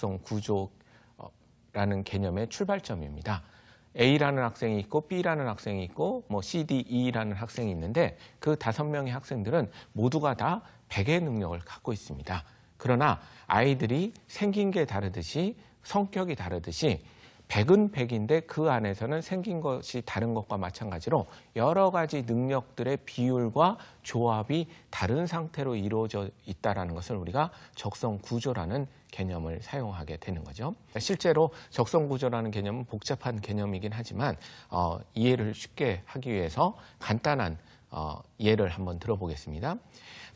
적성 구조라는 개념의 출발점입니다. A라는 학생이 있고 B라는 학생이 있고 뭐 C, D, E라는 학생이 있는데 그 5명의 학생들은 모두가 다 100의 능력을 갖고 있습니다. 그러나 아이들이 생긴 게 다르듯이 성격이 다르듯이 100은 100인데 그 안에서는 생긴 것이 다른 것과 마찬가지로 여러 가지 능력들의 비율과 조합이 다른 상태로 이루어져 있다는 것을 우리가 적성구조라는 개념을 사용하게 되는 거죠. 실제로 적성구조라는 개념은 복잡한 개념이긴 하지만 이해를 쉽게 하기 위해서 간단한 예를 한번 들어보겠습니다.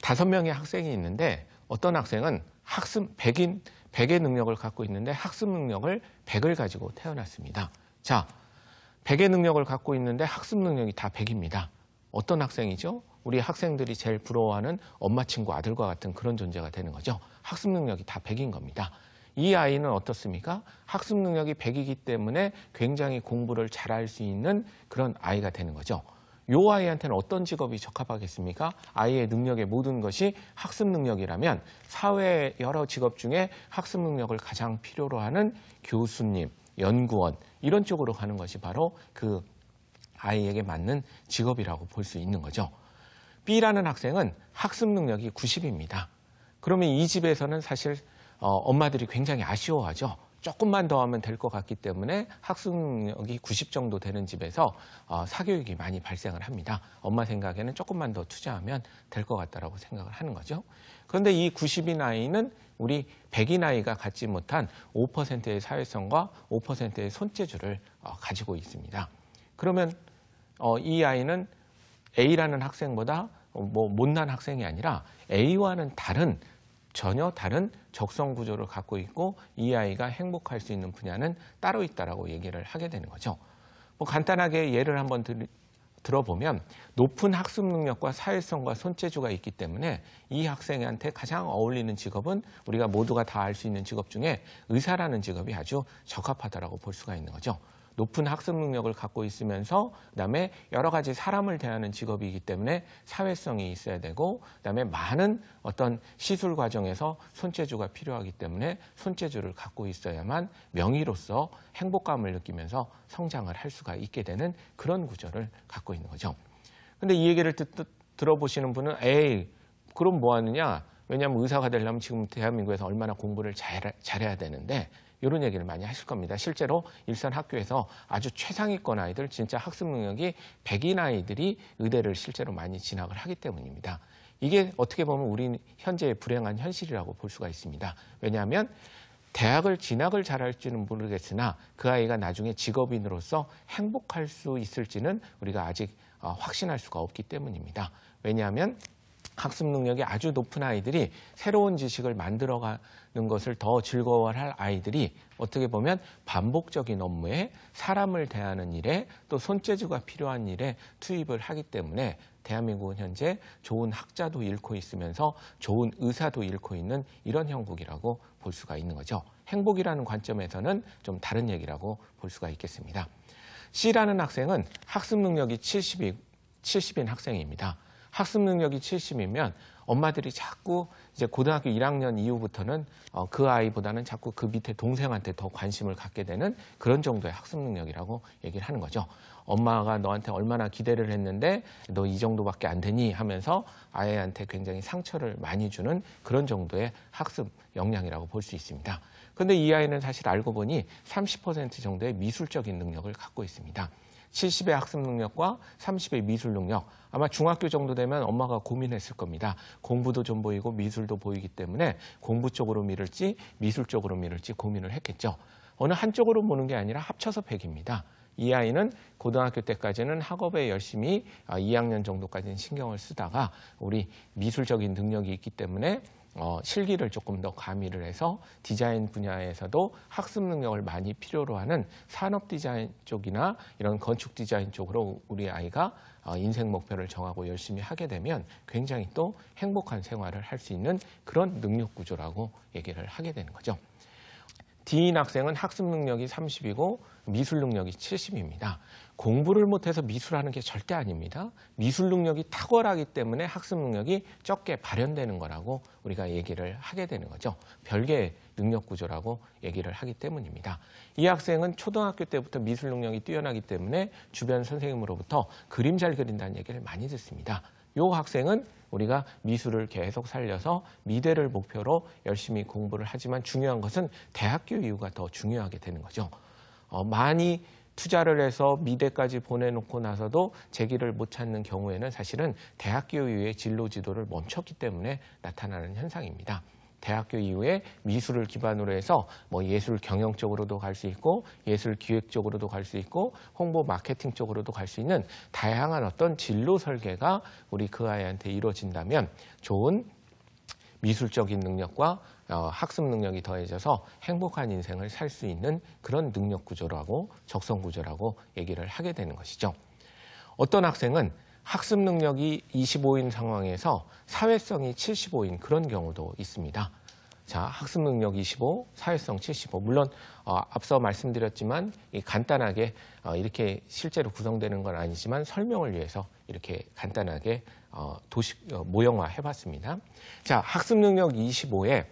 5명의 학생이 있는데 어떤 학생은 학습 100의 능력을 갖고 있는데 학습 능력을 100을 가지고 태어났습니다. 자, 100의 능력을 갖고 있는데 학습 능력이 다 100입니다. 어떤 학생이죠? 우리 학생들이 제일 부러워하는 엄마 친구 아들과 같은 그런 존재가 되는 거죠. 학습 능력이 다 100인 겁니다. 이 아이는 어떻습니까? 학습 능력이 100이기 때문에 굉장히 공부를 잘할 수 있는 그런 아이가 되는 거죠. 이 아이한테는 어떤 직업이 적합하겠습니까? 아이의 능력의 모든 것이 학습 능력이라면 사회의 여러 직업 중에 학습 능력을 가장 필요로 하는 교수님, 연구원 이런 쪽으로 가는 것이 바로 그 아이에게 맞는 직업이라고 볼 수 있는 거죠. B라는 학생은 학습 능력이 90입니다. 그러면 이 집에서는 사실 엄마들이 굉장히 아쉬워하죠. 조금만 더 하면 될 것 같기 때문에 학습 능력이 90 정도 되는 집에서 사교육이 많이 발생을 합니다. 엄마 생각에는 조금만 더 투자하면 될 것 같다라고 생각을 하는 거죠. 그런데 이 90인 아이는 우리 100인 아이가 갖지 못한 5%의 사회성과 5%의 손재주를 가지고 있습니다. 그러면 이 아이는 A라는 학생보다 뭐 못난 학생이 아니라 A와는 전혀 다른 적성 구조를 갖고 있고 이 아이가 행복할 수 있는 분야는 따로 있다라고 얘기를 하게 되는 거죠. 뭐 간단하게 예를 한번 들어보면 높은 학습 능력과 사회성과 손재주가 있기 때문에 이 학생한테 가장 어울리는 직업은 우리가 모두가 다 알 수 있는 직업 중에 의사라는 직업이 아주 적합하다라고 볼 수가 있는 거죠. 높은 학습 능력을 갖고 있으면서 그다음에 여러 가지 사람을 대하는 직업이기 때문에 사회성이 있어야 되고 그다음에 많은 어떤 시술 과정에서 손재주가 필요하기 때문에 손재주를 갖고 있어야만 명의로서 행복감을 느끼면서 성장을 할 수가 있게 되는 그런 구조를 갖고 있는 거죠. 근데 이 얘기를 들어보시는 분은 에이 그럼 뭐 하느냐? 왜냐하면 의사가 되려면 지금 대한민국에서 얼마나 공부를 잘해야 되는데 이런 얘기를 많이 하실 겁니다. 실제로 일선 학교에서 아주 최상위권 아이들, 진짜 학습 능력이 100인 아이들이 의대를 실제로 많이 진학을 하기 때문입니다. 이게 어떻게 보면 우리 현재의 불행한 현실이라고 볼 수가 있습니다. 왜냐하면 대학을 진학을 잘할지는 모르겠으나 그 아이가 나중에 직업인으로서 행복할 수 있을지는 우리가 아직 확신할 수가 없기 때문입니다. 왜냐하면 학습 능력이 아주 높은 아이들이 새로운 지식을 만들어가는 것을 더 즐거워할 아이들이 어떻게 보면 반복적인 업무에 사람을 대하는 일에 또 손재주가 필요한 일에 투입을 하기 때문에 대한민국은 현재 좋은 학자도 잃고 있으면서 좋은 의사도 잃고 있는 이런 형국이라고 볼 수가 있는 거죠. 행복이라는 관점에서는 좀 다른 얘기라고 볼 수가 있겠습니다. C라는 학생은 학습 능력이 70인 학생입니다. 학습 능력이 70이면 엄마들이 자꾸 이제 고등학교 1학년 이후부터는 그 아이보다는 자꾸 그 밑에 동생한테 더 관심을 갖게 되는 그런 정도의 학습 능력이라고 얘기를 하는 거죠. 엄마가 너한테 얼마나 기대를 했는데 너 이 정도밖에 안 되니 하면서 아이한테 굉장히 상처를 많이 주는 그런 정도의 학습 역량이라고 볼 수 있습니다. 그런데 이 아이는 사실 알고 보니 30% 정도의 미술적인 능력을 갖고 있습니다. 70의 학습 능력과 30의 미술 능력. 아마 중학교 정도 되면 엄마가 고민했을 겁니다. 공부도 좀 보이고 미술도 보이기 때문에 공부 쪽으로 밀을지 미술 쪽으로 밀을지 고민을 했겠죠. 어느 한쪽으로 보는 게 아니라 합쳐서 100입니다. 이 아이는 고등학교 때까지는 학업에 열심히 2학년 정도까지는 신경을 쓰다가 우리 미술적인 능력이 있기 때문에 실기를 조금 더 가미를 해서 디자인 분야에서도 학습 능력을 많이 필요로 하는 산업 디자인 쪽이나 이런 건축 디자인 쪽으로 우리 아이가 인생 목표를 정하고 열심히 하게 되면 굉장히 또 행복한 생활을 할 수 있는 그런 능력 구조라고 얘기를 하게 되는 거죠. D인 학생은 학습 능력이 30이고 미술 능력이 70입니다. 공부를 못해서 미술하는 게 절대 아닙니다. 미술 능력이 탁월하기 때문에 학습 능력이 적게 발현되는 거라고 우리가 얘기를 하게 되는 거죠. 별개의 능력 구조라고 얘기를 하기 때문입니다. 이 학생은 초등학교 때부터 미술 능력이 뛰어나기 때문에 주변 선생님으로부터 그림 잘 그린다는 얘기를 많이 듣습니다. 이 학생은 우리가 미술을 계속 살려서 미대를 목표로 열심히 공부를 하지만 중요한 것은 대학교 이후가 더 중요하게 되는 거죠. 많이 투자를 해서 미대까지 보내놓고 나서도 재기를 못 찾는 경우에는 사실은 대학교 이후에 진로 지도를 멈췄기 때문에 나타나는 현상입니다. 대학교 이후에 미술을 기반으로 해서 뭐 예술 경영 쪽으로도 갈 수 있고 예술 기획 쪽으로도 갈 수 있고 홍보 마케팅 쪽으로도 갈 수 있는 다양한 어떤 진로 설계가 우리 그 아이한테 이루어진다면 좋은 미술적인 능력과 학습 능력이 더해져서 행복한 인생을 살 수 있는 그런 능력 구조라고 적성 구조라고 얘기를 하게 되는 것이죠. 어떤 학생은 학습 능력이 25인 상황에서 사회성이 75인 그런 경우도 있습니다. 자, 학습 능력 25, 사회성 75. 물론 앞서 말씀드렸지만 간단하게 이렇게 실제로 구성되는 건 아니지만 설명을 위해서 이렇게 간단하게 모형화 해봤습니다. 자, 학습 능력 25에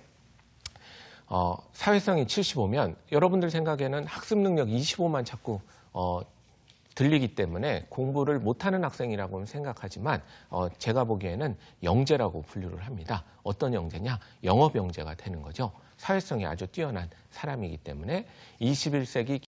사회성이 75면 여러분들 생각에는 학습 능력 25만 자꾸 들리기 때문에 공부를 못하는 학생이라고는 생각하지만 제가 보기에는 영재라고 분류를 합니다. 어떤 영재냐? 영업 영재가 되는 거죠. 사회성이 아주 뛰어난 사람이기 때문에 21세기